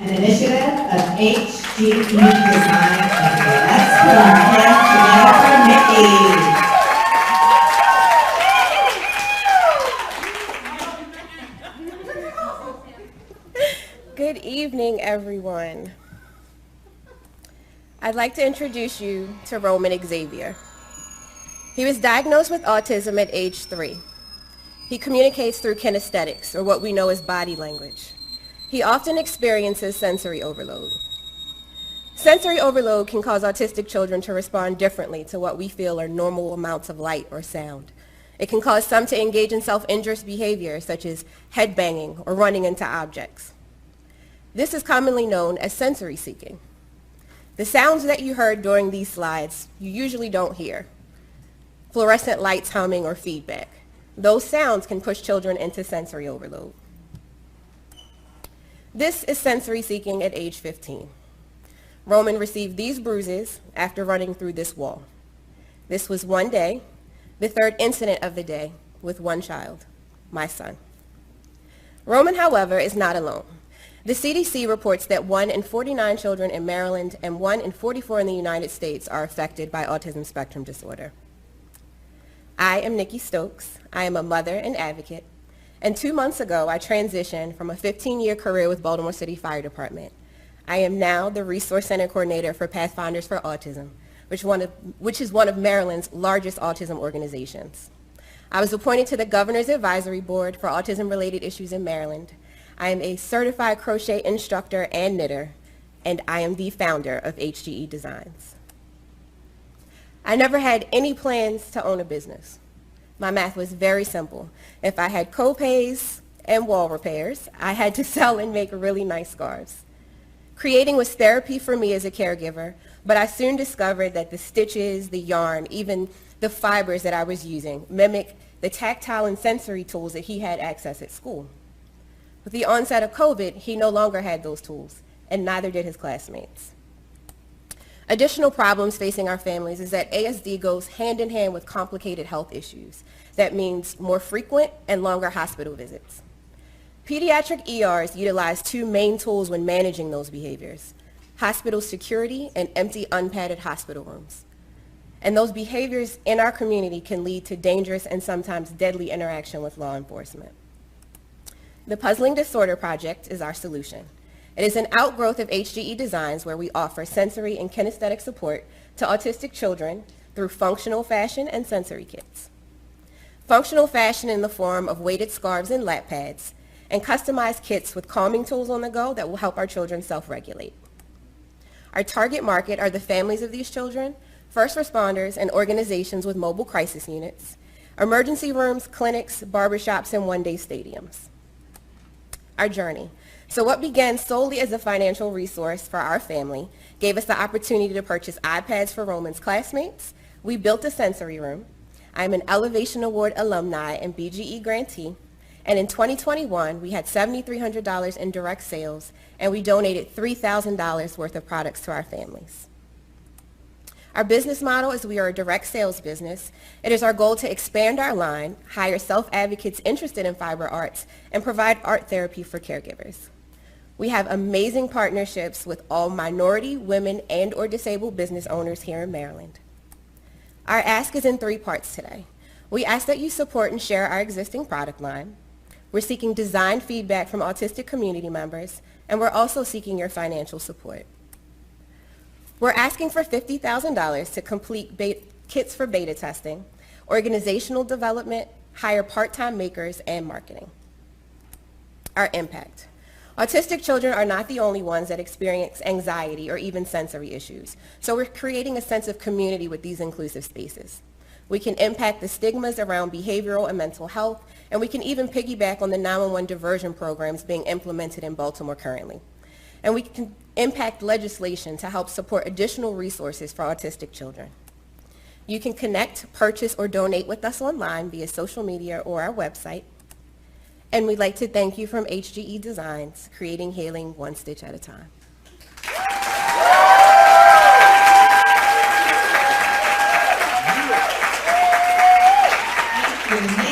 an initiative of HGE Designs Co. Let's put our hands together for Nikki. Good evening, everyone. I'd like to introduce you to Roman Xavier. He was diagnosed with autism at age 3. He communicates through kinesthetics, or what we know as body language. He often experiences sensory overload. Sensory overload can cause autistic children to respond differently to what we feel are normal amounts of light or sound. It can cause some to engage in self-injurious behavior, such as headbanging or running into objects. This is commonly known as sensory seeking. The sounds that you heard during these slides, you usually don't hear. Fluorescent lights humming or feedback. Those sounds can push children into sensory overload. This is sensory seeking at age 15. Roman received these bruises after running through this wall. This was one day, the third incident of the day, with one child, my son. Roman, however, is not alone. The CDC reports that 1 in 49 children in Maryland and 1 in 44 in the United States are affected by autism spectrum disorder. I am Nikki Stokes. I am a mother and advocate. And 2 months ago, I transitioned from a 15-year career with Baltimore City Fire Department. I am now the Resource Center Coordinator for Pathfinders for Autism, which is one of Maryland's largest autism organizations. I was appointed to the Governor's Advisory Board for autism-related issues in Maryland. I am a certified crochet instructor and knitter, and I am the founder of HGE Designs. I never had any plans to own a business. My math was very simple. If I had co-pays and wall repairs, I had to sell and make really nice scarves. Creating was therapy for me as a caregiver, but I soon discovered that the stitches, the yarn, even the fibers that I was using mimic the tactile and sensory tools that he had access at school. With the onset of COVID, he no longer had those tools, and neither did his classmates. Additional problems facing our families is that ASD goes hand in hand with complicated health issues. That means more frequent and longer hospital visits. Pediatric ERs utilize 2 main tools when managing those behaviors: hospital security and empty, unpadded hospital rooms. And those behaviors in our community can lead to dangerous and sometimes deadly interaction with law enforcement. The Puzzling Disorder Project is our solution. It is an outgrowth of HGE Designs where we offer sensory and kinesthetic support to autistic children through functional fashion and sensory kits. Functional fashion in the form of weighted scarves and lap pads, and customized kits with calming tools on the go that will help our children self-regulate. Our target market are the families of these children, first responders, and organizations with mobile crisis units, emergency rooms, clinics, barbershops, and one-day stadiums. Our journey. So what began solely as a financial resource for our family gave us the opportunity to purchase iPads for Roman's classmates. We built a sensory room. I'm an Elevation Award alumni and BGE grantee. And in 2021, we had $7,300 in direct sales, and we donated $3,000 worth of products to our families. Our business model is we are a direct sales business. It is our goal to expand our line, hire self-advocates interested in fiber arts, and provide art therapy for caregivers. We have amazing partnerships with all minority, women, and/or disabled business owners here in Maryland. Our ask is in 3 parts today. We ask that you support and share our existing product line. We're seeking design feedback from autistic community members, and we're also seeking your financial support. We're asking for $50,000 to complete kits for beta testing, organizational development, hire part-time makers, and marketing. Our impact. Autistic children are not the only ones that experience anxiety or even sensory issues, so we're creating a sense of community with these inclusive spaces. We can impact the stigmas around behavioral and mental health, and we can even piggyback on the 911 diversion programs being implemented in Baltimore currently. And we can impact legislation to help support additional resources for autistic children. You can connect, purchase, or donate with us online via social media or our website. And we'd like to thank you from HGE Designs, creating healing one stitch at a time. Thank you.